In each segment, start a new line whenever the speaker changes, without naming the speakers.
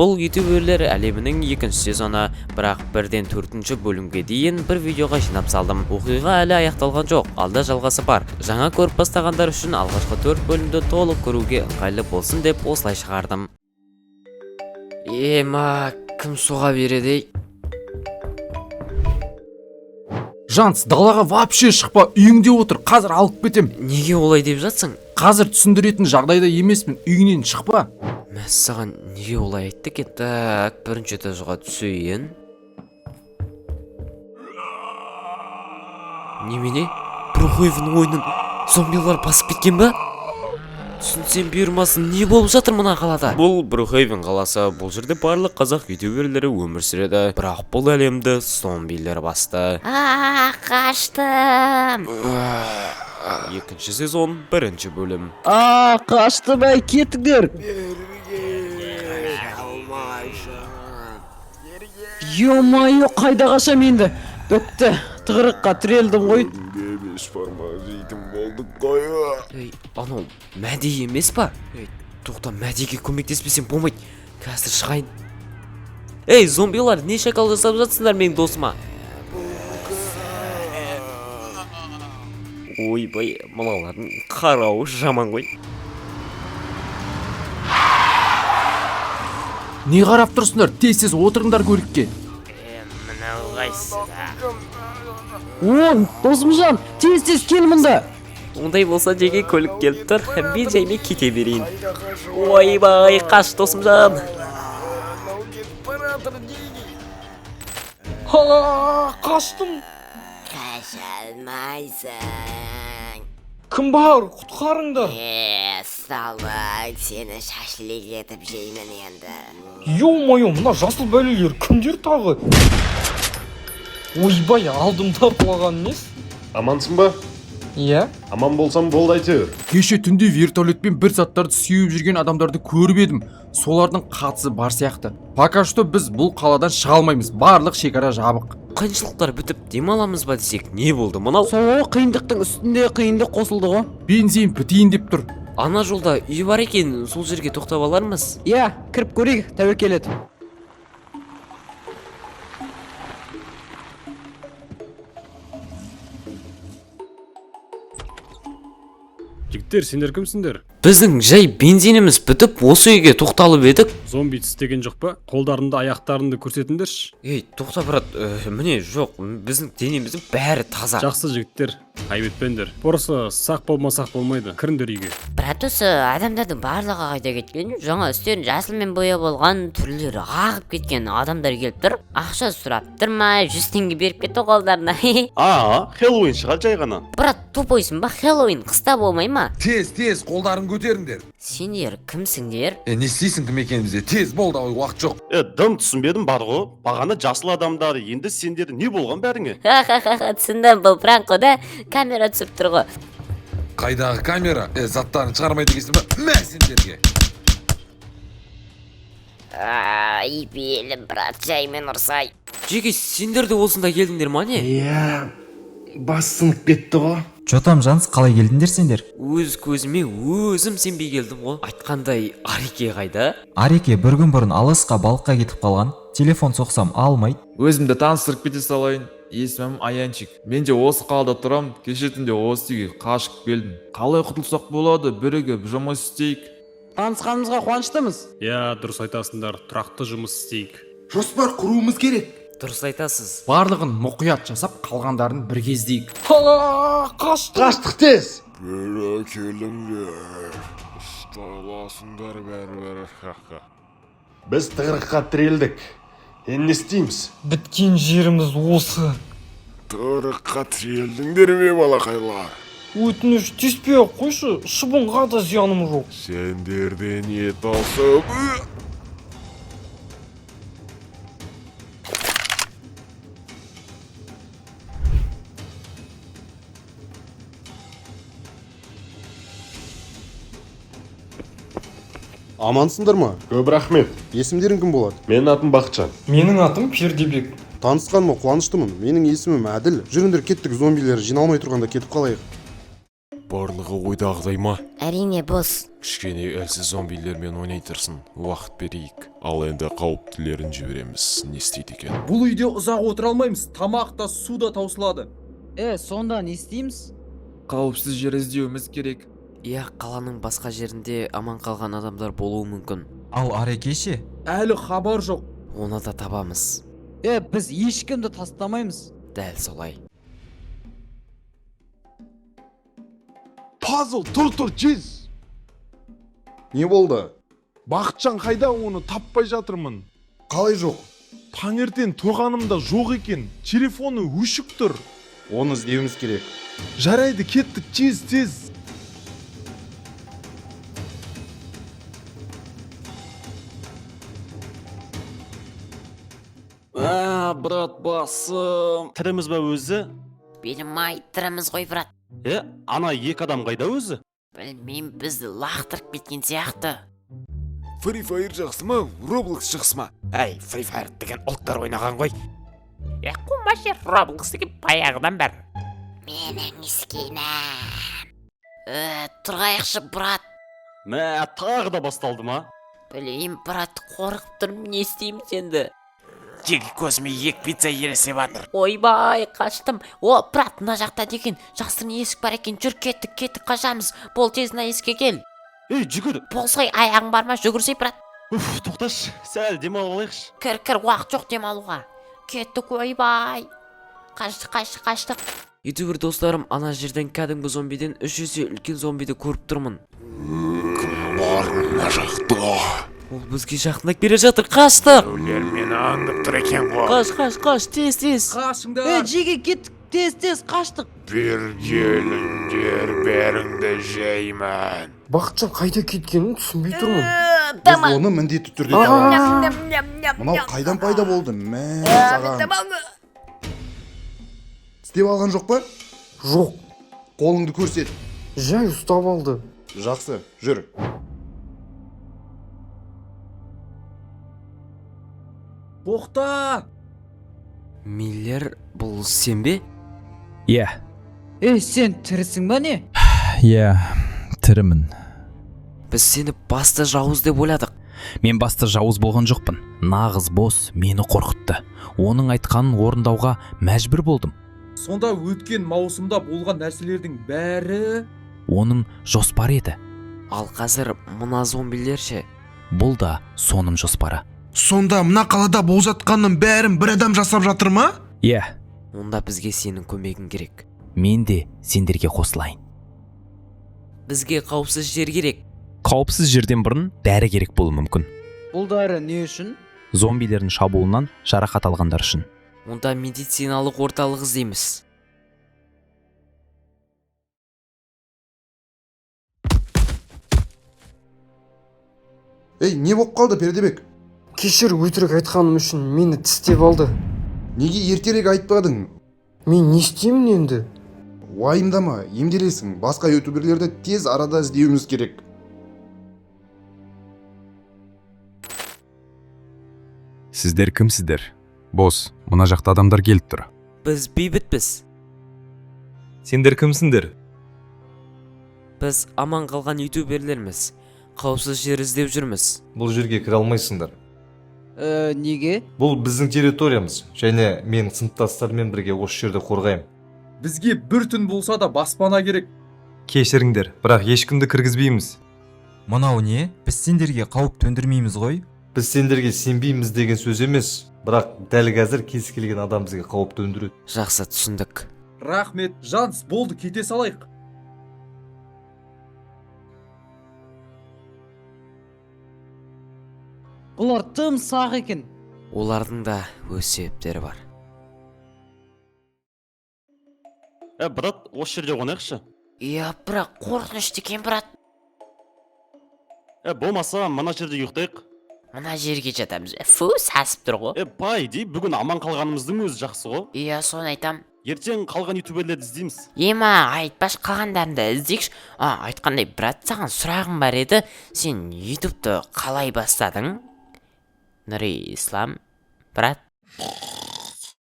Бұл ютуберлер әлемінің 2-ші сезоны, бірақ 1-4 бөлімге дейін бір видеоға жинап салдым. Оқиға әлі аяқталған жоқ, алда жалғасы бар. Жаңа көріп бастағандар үшін алғашқы 4 бөлімді толық көруге ыңғайлы болсын деп осылай шығардым. Ема, кім суға береді?
Жанс, далаға вообще шықпа, үйіңде отыр, қазір алып кетем.
Неге олай деп жатсың?
Қазір түсіндіретін жағдайда емеспін, үйіңнен шықпа.
Мәссаған неге олай айтты екен? Так, бірінші этажға түсейін. Немене? Брухоевның ойынын зомбилар басып кеткен ба? Түсінсем бұйырмасын, не болып жатыр мына қалада? Бұл Брухоевен қаласы, бұл жерде барлық қазақ ютуберлері өмір сүреді. Бірақ бұл әлемді зомбилер басты.
Қаштым.
2-ші сезон, 1-ші бөлім.
Қаштым, әй, кетіңдер. Ё-майо, қайда қашам енді? Бітті, тығырыққа тірелдім ғой.
Ей, анау, Мәди емес па? Ей, тоқта, Мәдиге көмектеспесем болмайды. Қазір шығайын. Ей, зомбилар, не шакал жасап жатсыңдар менің досыма? Ойбай, мыналардың қарауы жаман ғой.
Не қарап тұрсыңдар, тез отырыңдар көлікке.
Мынау қайсы?
Досымжан, тез кел мұнда.
Ондай болса жеге көлік келіп тұр, мен жаймен кете берейін. Ойбай, қаш досымжан.
Қаштым.
Қаша алмайсың.
Кім бар, құтқарыңдар.
Салбай, сені шашлик етіп жеймін енді.
Ё-майо, мына жасыл бәлелер кімдер тағы? Ойбай, алдымда құлаған емес?
Амансың ба?
Иә.
Аман болсам болды әйтеуір.
Кеше түнде вертолетпен бір заттарды сүйіп жүрген адамдарды көріп едім. Солардың қатысы бар сияқты. Пока что біз бұл қаладан шыға алмаймыз, барлық шекара жабық.
Қиыншылықтар бітіп демаламыз ба десек, не болды мынау?
Сол қиындықтың үстінде қиындық қосылды ғой.
Бензин бітейін деп тұр.
Ана жолда үй бар екен, сол жерге тоқтап алармыз.
Иә, кіріп көрейік, тәуекел ет.
Жігіттер, сендер кімсіңдер?
Біздің жай бензиніміз бітіп, осы үйге тоқталып едік.
Зомби тістеген жоқ па? Қолдарында, аяқтарында көрсетіңдерші.
Ей, тоқта брат, міне жоқ, біздің денеміздің бәрі таза.
Жақсы жігіттер, айбетпендер. Просто сақ болмасақ болмайды. Кіріңдер үйге.
Брат, осы адамдардың барлығы қайда кеткен? Жаңа үстерін жасылмен бояп болған, түрлері ағып кеткен адамдар келіп тұр. Ақша сұрап тұр ма? 100 теңге беріп кетті қолдарына.
Хеллоуин шығар жай ғана.
Брат, тупойсың ба? Хеллоуин қыста болмай ма?
Тез, қолдарын көтеріңдер.
Сендер кімсіңдер?
Не істейсің кім екенімізде? Тез болды, уақыт жоқ.
Дым түсінбедім бар ғой. Бағана жасыл адамдар, енді сендер не болған бәріңе?
Түсіндім, бұл пранк қой да, камера түсіп тұр ғой.
Қайдағы камера? Заттарын шығармайды екенсің ба? Мә сендерге.
Ай, белім, брат, жаймен ұрсай.
Жеке, сендер де осында келдіңдер ма не?
Бас сынып кетті ғой.
Жотам, Жанс, қалай келдіңдер сендер?
Өз көзіме өзім сенбей келдім ғой. Айтқандай, Ареке қайда?
Ареке бір күн бұрын алысқа балыққа кетіп қалған. Телефон соқсам алмайды.
Өзімді таныстырып кете салайын. Есімім Аянчик. Мен де осы қалада тұрам. Кеше түнде осы үйге қашып келдім. Қалай құтылсақ болады? Бірігіп жұмыс істейік.
Танысқанымызға қуаныштымыз.
Иә, дұрыс айтасыңдар. Тұрақты жұмыс істейік.
Жоспар құруымыз керек.
Дұрыс айтасыз.
Барлығын мұқият жасап, қалғандарын бір кездейік.
Қаштық тез.
Бері келіңдер. Ұсталасыңдар бәрі.
Біз тығырыққа тірелдік. Енді не істейміз?
Біткен жеріміз осы.
Тығырыққа тірелдіңдер ме балақайлар?
Өтініш, теспей қойшы, шыбынға да зияным жоқ.
Сендерден ет алсам...
Амансыңдар ма?
Көп рахмет.
Есімдерің кім болады?
Менің атым Бақытжан.
Менің атым Пердебек.
Танысқаныма қуаныштымын. Менің есімім Әділ. Жүріңдер кеттік, зомбилер жиналмай тұрғанда кетіп қалайық.
барлығы ойдағыдай ма?
Әрине бос.
Кішкене әлсіз зомбилермен ойнайтырсың. Уақыт берейік. Ал енді қауіптілерін жібереміз. Не істейді екен?
Бұл үйде ұзақ отыра алмаймыз. Тамақ та су да таусылады.
Сонда не істейміз?
Қауіпсіз жер іздеуіміз керек.
Иә, қаланың басқа жерінде аман қалған адамдар болуы мүмкін.
Ал Ареке ше?
Әлі хабар жоқ.
Оны да табамыз.
Біз ешкімді тастамаймыз.
Дәл солай.
Пазыл, тұр, тез. Не болды?
Бақытжан қайда, оны таппай жатырмын.
Қалай жоқ?
Таңертең тұрғанымда жоқ екен. Телефоны өшіп тұр.
Оны іздеуіміз керек.
Жарайды, кеттік, тез.
Брат басым. Тіріміз ба өзі?
Білмей тіріміз ғой, брат.
Ана екі адам қайда өзі?
Білмеймін, бізді лақтырып кеткен сияқты.
Free Fire жақсы ма, Roblox жақсы ма?
Әй, Free Fire деген ұлттар ойнаған ғой.
Қумашы Roblox деген баяғыдан бар. Менің ескенім. Тұрғайықшы, брат.
Тағы да басталды ма?
Білейім, брат, қорқып тұрмын, не істейміз енді?
Жеге көзіме ек пицца ересе батыр.
Ойбай, қаштым. Брат, мына жақта деген жасырын есік бар екен. Жүр, кеттік, қашамыз. Бол, тез мына есікке кел.
Жүгір.
Болсай, аяғың бар ма? Жүгірсей, брат.
Тоқташ, сәл демалып алайықшы.
Кір, уақыт жоқ демалуға. Кеттік, ойбай. Қаштық.
Ютубер достарым, ана жерден кәдімгі зомбиден 3 есе үлкен зомбиді көріп тұрмын.
Бар, мына жақта.
Ол бізге жақындап келе жатыр, қаштық.
Өлер мені аңдып тұр екен ғой.
Қаш, тез.
Қашыңдар.
Жеге кеттік, тез, қаштық.
Bir gelіңдер, бәріңді жеймін.
Бақытжан қайда кеткенін түсінбей тұрмын. Біз оны міндетті түрде табамыз. Мынау қайдан пайда болды? Саған. Істеп алған жоқ па? Жоқ. Қолыңды көрсет. Жай ұстап алды. Жақсы, жүр.
Тоқта!
Миллер, бұл сен бе?
Иә. Сен тірісің ба не?
Иә, тірімін.
Біз сені басты жауыз деп ойладық.
Мен басты жауыз болған жоқпын. Нағыз бос мені қорқытты. Оның айтқанын орындауға мәжбүр болдым.
Сонда өткен маусымда болған нәрселердің бәрі...
Оның жоспары еді.
Ал қазір мына зомбилер ше?
Бұл да соның жоспары.
Сонда мына қалада болып жатқанның бәрін бір адам жасап жатыр ма?
Иә.
Онда бізге сенің көмегің керек.
Мен де сендерге қосылайын.
Бізге қауіпсіз жер керек.
Қауіпсіз жерден бұрын дәрі керек болуы мүмкін.
Бұл дәрі не үшін?
Зомбилердің шабуылынан жарақат алғандар үшін.
Онда медициналық орталық іздейміз.
Не болып қалды, Пердебек?
Кешір, өтірік айтқаным үшін мені тістеп алды.
Неге ертерек айтпадың?
Мен не істеймін енді?
Уайымдама, емделесің. Басқа ютуберлерді тез арада іздеуіміз керек.
Сіздер кімсіздер? Бос, мына жақта адамдар келіп тұр.
Біз бейбітпіз.
Сендер кімсіңдер?
Біз аман қалған ютуберлерміз. Қауіпсіз жер іздеп жүрміз.
Бұл жерге кіре алмайсыңдар.
Неге?
Бұл біздің территориямыз, және мен сыныптастармен бірге осы жерді қорғаймын.
Бізге бір түн болса да баспана керек.
Кешіріңдер, бірақ ешкімді кіргізбейміз.
Мынау не? Біз сендерге қауіп төндірмейміз ғой?
Біз сендерге сенбейміз деген сөз емес, бірақ дәл қазір кез келген адам бізге қауіп төндіреді.
Жақсы, түсіндік.
Рахмет, Жанс, болды, кете салайық.
Бұлар тым сақ екен.
Олардың да өз себептері бар.
Брат, осы жерде қонайықшы.
Иә, бірақ қорқынышты екен, брат.
Болмаса, мына жерде ұйықтайық.
Мына жерге жатамыз. Фу, сасып тұр ғой.
Бай дей, бүгін аман қалғанымыздың өзі жақсы ғой.
Иә, соны айтам.
Ертең қалған ютуберлерді іздейміз.
Ема, айтпаш қалғандарында іздейікш. Айтқандай, брат, саған сұрағым бар еді. Сен ютубты қалай бастадың? Нұри Ислам, брат.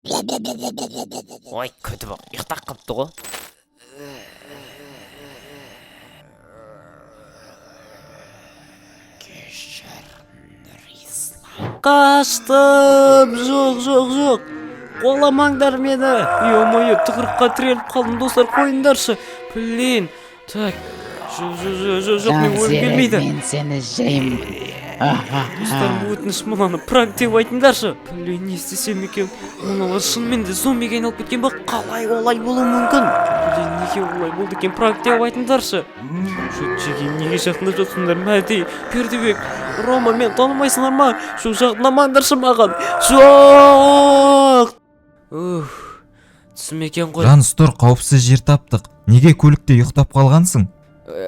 Ой, көті бұл, ұйықтақ қыпты ғой.
қаштым. Жоқ. Қоламаңдар мені. Ё-моё, тығырыққа тіреліп қалдым, достар, қойыңдаршы. Блин. Так. Жоқ, мен өлгім келмейді.
Мен сені жеймін.
Достарым, өтініш, мынаны пранк деп айтыңдаршы. Блин, не істесем екен? Мыналар шынымен де зомбиге айналып кеткен ба? Қалай олай болуы мүмкін? Блин, неге олай болды екен? Пранк деп айтыңдаршы. Шөтшеге неге жақындап жатсыңдар? Мәди, Пердебек, Рома, мен танымайсыңдар ма? Шо жақындамаңдаршы маған. Жоқ! Түсім екен ғой.
Жаныс тұр, қауіпсіз жер таптық. Неге көлікте ұйықтап қалғансың?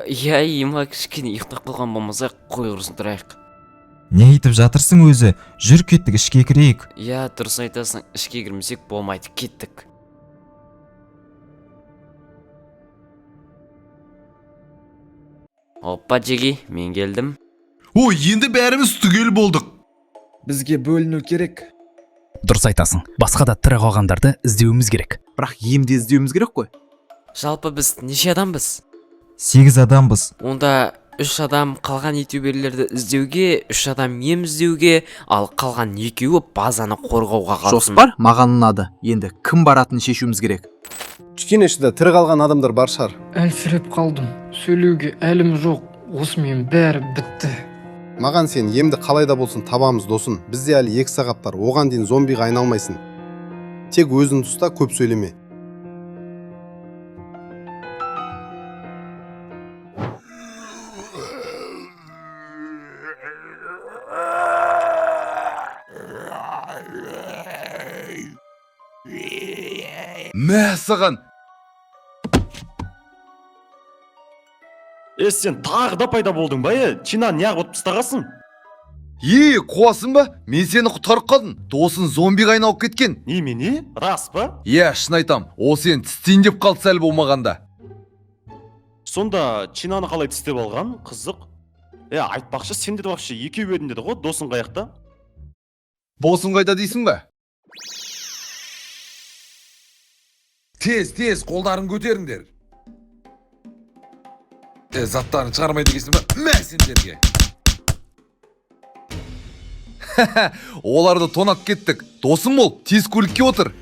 Я, ема кішкене ұйықтап қалған болмаса қой құрсын тұрайық.
Не айтып жатырсың өзі? Жүр, кеттік, ішке кірейік.
Я, дұрыс айтасың, ішке кірмесек болмайды, кеттік. Оппа, Джеги, мен келдім.
О, енді бәріміз түгел болдық.
Бізге бөліну керек.
Дұрыс айтасың, басқа да тірі қалғандарды іздеуіміз керек.
Бірақ емде іздеуіміз керек қой.
Жалпы біз неше адамбыз?
8 адамбыз.
Онда 3 адам қалған ютуберлерді іздеуге, 3 адам ем іздеуге, ал қалған екеуі базаны қорғауға қалсын.
Жоспар маған ұнады. Енді кім баратынын шешуіміз керек.
Кішкене ішінде тірі қалған адамдар бар шығар.
Әлсіреп қалдым. Сөйлеуге әлім жоқ. Осымен бәрі бітті.
Маған сен емді қалай да болсын табамыз досым. Бізде әлі 2 сағат бар. Оған дейін зомбиға айналмайсың. Тек өзің тұста, көп сөйлеме.
Мә саған.
Сен тағы да пайда болдың ба? Чина неғып отып тастағасың?
Қуасың ба? Мен сені құтқарып қалдым. Досың зомбиға айналып кеткен.
Немене? Рас па?
Шын айтам. О сен тістейін деп қалды сәл болмағанда.
Сонда Чинаны қалай тістеп алған? Қызық. Айтпақшы, сен деді вообще екеу едім деді ғой, досың қаяқта?
Босың қайда дейсің ба? Тез, қолдарын көтеріңдер. Заттарын шығармайды екенсің ба? Мә сендерге. Оларды тонап кеттік. Досым бол, тез көлікке отыр.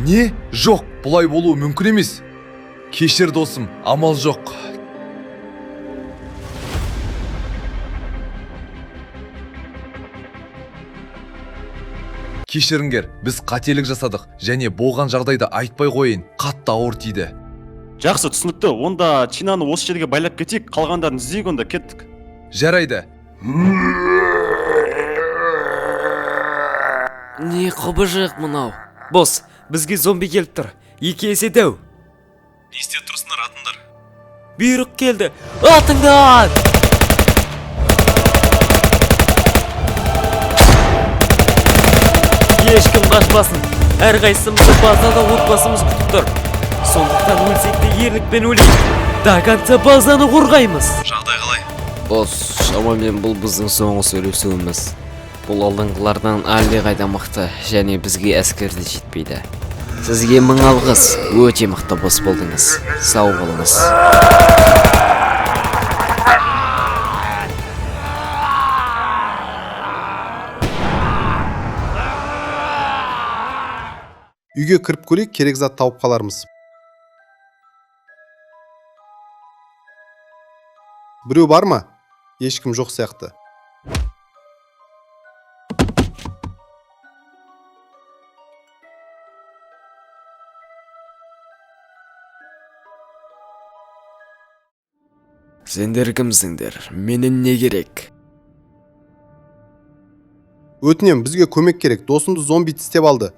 Не? Жоқ, бұлай болуы мүмкін емес. Кешір досым, амал жоқ. Кешіріңдер, біз қателік жасадық, және болған жағдайда айтпай қойын, қатты ауыр тиді.
Жақсы, түсінікті. Онда Чинаны осы жерге байлап кетейік, қалғандарын іздейік, онда кеттік.
Жарайды.
Не құбыжық мынау? Бос, бізге зомби келіп тұр. 2 есе дәу.
Не істеп тұрсыңдар, атыңдар?
Бұйрық келді. Атыңдар! Ешкім қашпасын. Әрқайсымызды базада отбасымыз күтіп тұр. Сондықтан өлсек те ерлікпен өлейік. До конца базаны қорғаймыз.
Жағдай қалай?
Бос, шамамен бұл біздің соңғы сөйлесуіміз. Бұл алдыңғылардан әлдеқайда мықты, және бізге әскерді жетпейді. Сізге 1000 алғыс, өте мықты бос болдыңыз. Сау болыңыз.
Үйге кіріп көрейік, керек зат тауып қалармыз. Біреу бар ма? Ешкім жоқ сияқты.
Сендер кімсіңдер? Менің не керек?
Өтінем, бізге көмек керек. Досымды зомби тістеп алды.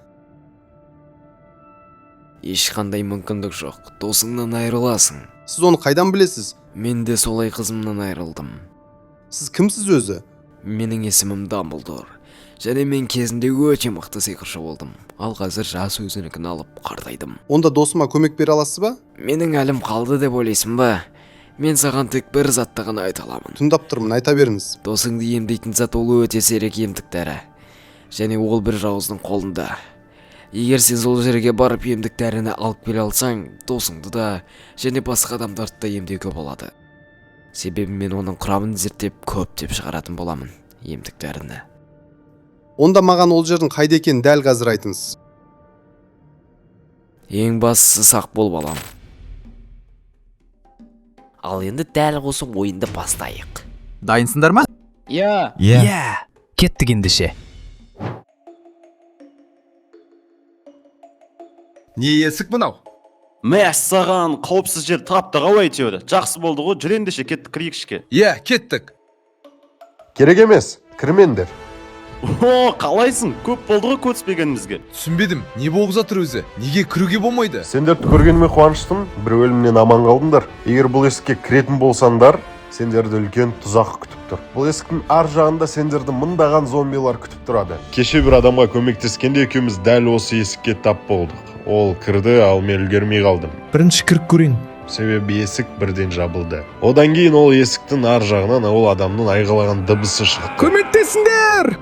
Ешқандай мүмкіндік жоқ. Досыңнан айырыласың.
Сіз оны қайдан білесіз?
Мен де солай қызымнан айырылдым.
Сіз кімсіз өзі?
Менің есімім Дамблдор. Және мен кезінде өте мықты сиқыршы болдым. Ал қазір жас өзінікін алып қартайдым.
Онда досыма көмек бере аласыз ба?
Менің әлім қалды деп ойлайсың ба? Мен саған тек бір затты ғана айта аламын.
Тыңдап тұрмын, айта беріңіз.
Досыңды емдейтін зат ол өте сирек емдік дәрі. Және ол бір жауыздың қолында. Егер сен сол жерге барып емдік дәріні алып келе алсаң, досыңды да және басқа адамдарды да емдеуге болады. Себебі мен оның құрамын зерттеп көптеп шығаратын боламын. емдіктеріне.
Онда маған ол жердің қайда екенін дәл қазір айтыңыз.
Ең бастысы сақ бол балам.
Ал енді дәл осы ойынды бастайық.
Дайынсыңдар ма?
Иә.
Кеттік ендеше.
Не есік мынау?
Мәссаған, қауіпсіз жер тапты қауай теуді. Жақсы болды ғой, жүр ендеше кеттік кірейік ішке.
Иә, кеттік.
Керек емес, кірмеңдер.
О, қалайсың? Көп болды ғой көтіспегенімізге.
Түсінбедім, не болып жатыр өзі? Неге кіруге болмайды?
Сендерді көргеніме қуаныштым, бір өлімнен аман қалдыңдар. Егер бұл есікке кіретін болсаңдар, сендерді үлкен тұзақ күтіп тұр. Бұл есіктің ар жағында сендерді мыңдаған зомбилар күтіп тұрады. Кеше бір адамға көмектескенде екеуміз дәл осы есікке тап болдық. Ол кірді, ал мен үлгермей қалдым.
Бірінші кіріп көрейін.
Себебі есік бірден жабылды. Одан кейін ол есіктің ар жағынан ол адамның айғайлаған дыбысы шықты.
Көмектесіңдер!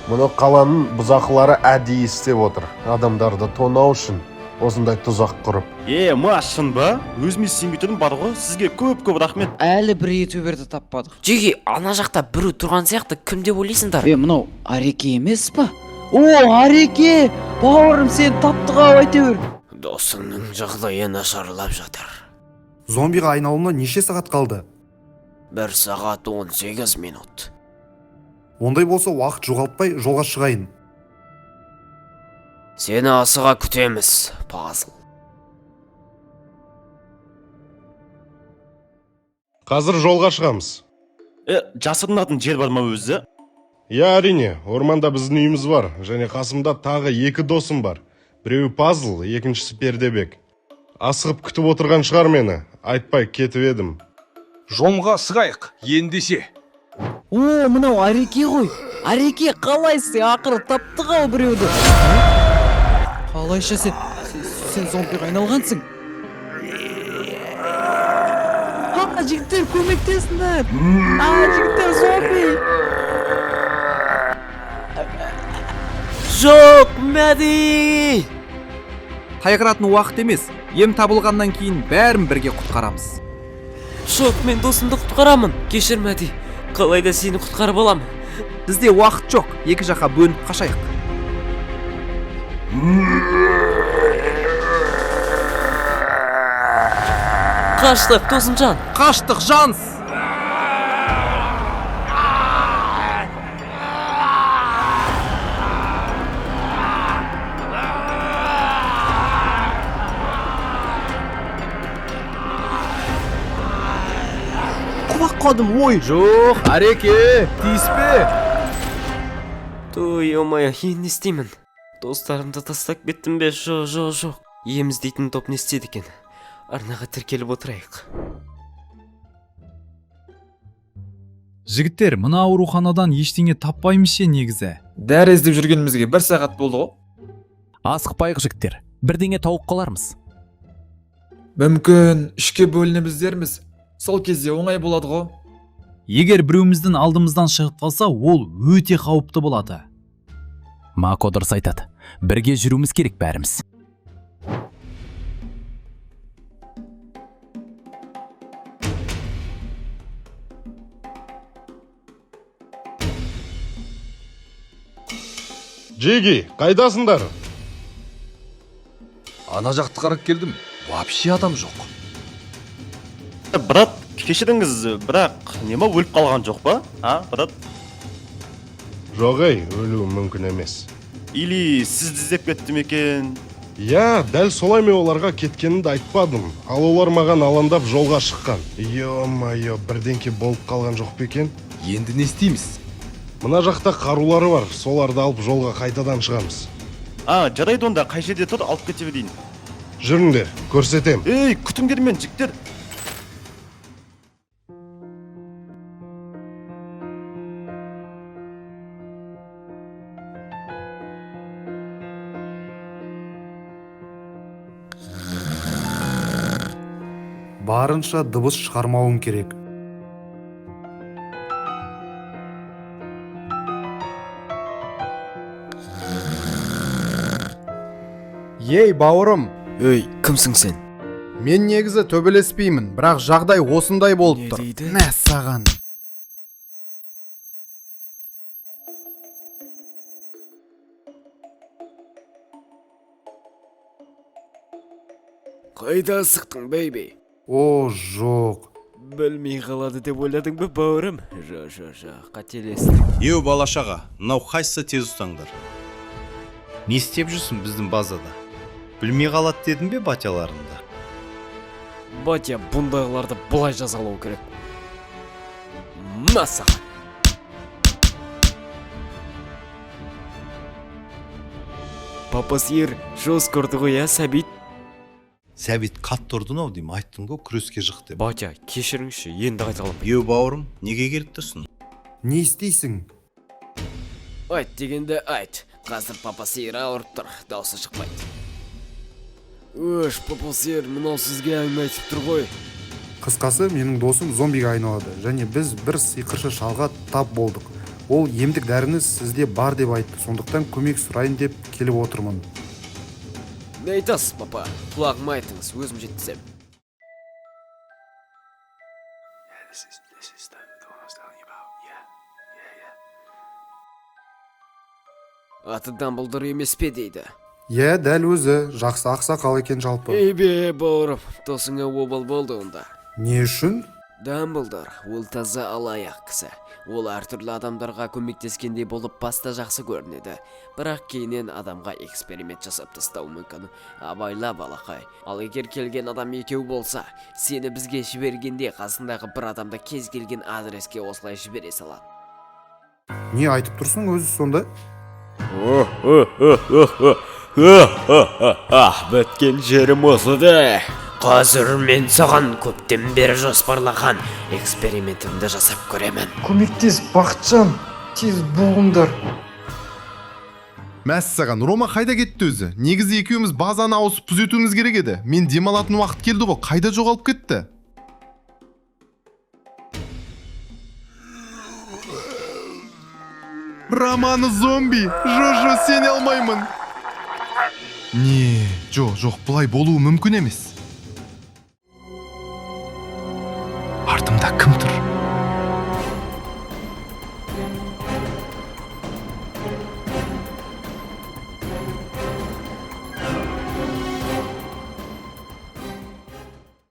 Мұны қаланың бұзақылары әдейі істеп отыр. Адамдарды тонау үшін осындай тұзақ құрып.
Шын ба? Өзіме сенбей тұрдым бар ғой. Сізге көп рахмет.
Әлі бір ютуберді таппадық.
Жеге, ана жақта біреу тұрған сияқты, кім деп ойлайсыңдар?
Мынау Ареке емес па? О, Ареке! Бауырым, сен таптық ау әйтеуір.
Досыңның жағдайы нашарлап жатыр.
Зомбиға айналуына неше сағат қалды?
1 сағат 18 минут.
Ондай болса уақыт жоғалтпай жолға шығайын.
Сені асыға күтеміз, Пазыл.
Қазір жолға шығамыз.
Жасырынатын жер бар ма өзі?
Я, әрине, орманда біздің үйіміз бар, және қасымда тағы 2 досым бар. Біреуі Пазыл, екіншісі Пердебек. Асығып күтіп отырған шығар мені, айтпай кетіп едім.
Жолға шығайық, ендеше.
О, мынау Ареке ғой. Ареке, қалайсың? Ақыры таптық ау біреуді. Қалайша сен зомбиға айналғансың? Жігіттер, көмектесіңдер. Жігіттер, зомби.
Жоқ, Мәди!
Қайғыратын уақыт емес. Ем табылғаннан кейін бәрін бірге құтқарамыз.
Жоқ, мен досымды құтқарамын. Кешір, Мәди. Қалайда сені құтқарып аламын.
Бізде уақыт жоқ. Екі жаққа бөлініп қашайық.
Қаштық, досымжан.
Қаштық, Жанс! Құлақ қалдым, ой! Жоқ, Ареке, тиіспе!
Той, омай, енді не істеймін? Достарымды тастап кеттім бе? Жоқ. Еміз дейтін топ не істеді екен? Арнаға тіркеліп отырайық.
Жігіттер, мына ауруханадан ештеңе таппаймыз ше негізі.
Дәрі іздеп жүргенімізге 1 сағат болды ғой.
Асықпайық жігіттер, бірдеңе тауып қалармыз.
Мүмкін үшке бөлінеміздерміз. Сол кезде оңай болады ғой.
Егер біреуміздің алдымыздан шығып қалса, ол өте қауіпті болады. Мако дұрыс айтады. Бірге жүруіміз керек бәріміз.
Джиги, қайдасыңдар?
Ана жақты қарап келдім. Вообще адам жоқ.
Брат, кешіріңіз, бірақ нема өліп қалған жоқ па? Брат?
Жоқ, өлуі мүмкін емес.
Или сізді іздеп кетті ме екен?
Я, дәл солай мен оларға кеткенімді айтпадым. Ал олар маған алаңдап жолға шыққан. Йо-майо, бірдеңке болып қалған жоқ па екен?
Енді не істейміз?
Мына жақта қарулары бар, соларды алып жолға қайтадан шығамыз.
Жарайды онда, қай жерде тұр, алып кете берейін.
Жүріңдер, көрсетем.
Күтіңдер мен, жігіттер.
Барынша дыбыс шығармауым керек. Ей, бауырым!
Өй, кімсің сен?
Мен негізі төбелеспеймін, бірақ жағдай осындай болып тұр. Мә саған.
Қайда сықтың, бейби?
О, жоқ.
Білмей қалады деп ойладың ба, бауырым? Жоқ, қателестің.
Еу балашаға, мынау қайсысы тез ұстаңдар. Не істеп жүрсің біздің базада? Білмей қалады дедің бе батяларында?
Батя, бұндағыларды бұлай жазалау керек. Масаға. Папа сиыр, жоз көрді ғой, Сәбит?
Сәбит қатты ұрдың ау деймін, айттың ғой күреске жық деп.
Батя, кешіріңші, енді қайталам.
Еу бауырым, неге келіп тұрсың?
Не істейсің?
Айт дегенде айт. Қазір папа сиыр ауырып тұр, даусы шықпайды. Өш, папа сиыр, мынау сізге әңгіме айтып тұр ғой.
Қысқасы, менің досым зомбиге айналады, және біз бір сиқыршы шалға тап болдық. Ол емдік дәріні сізде бар деп айтты, сондықтан көмек сұрайын деп келіп отырмын.
Не айтасыз, папа? Құлағыма айтыңыз, өзім жеткізем. Аты Дамблдор емес пе дейді?
Дәл өзі, жақсы ақсақал екен жалпы.
Бе, бауырым, досыңа обал болды онда.
Не үшін?
Дамблдор, ол таза алаяқ кісі. Ол әртүрлі адамдарға көмектескендей болып баста жақсы көрінеді. Бірақ кейіннен адамға эксперимент жасап тастау мүмкін. Абайла, балақай. Ал егер келген адам екеу болса, сені бізге жібергенде қасындағы бір адамды кез келген адреске осылай жібере салады.
Не айтып тұрсың өзі сонда?
Біткен жерім осы да. Қазір мен саған көптен бері жоспарлаған экспериментімді жасап көремін.
Көмектес, Бақытжан, тез болыңдар.
Мәссаған, Рома қайда кетті өзі? Негізі екеуміз базаны ауысып түзетуіміз керек еді. Мен демалатын уақыт келді ғой, қайда жоғалып кетті? Романы зомби, жо, сене алмаймын. Не, жоқ, бұлай болуы мүмкін емес. Артымда кім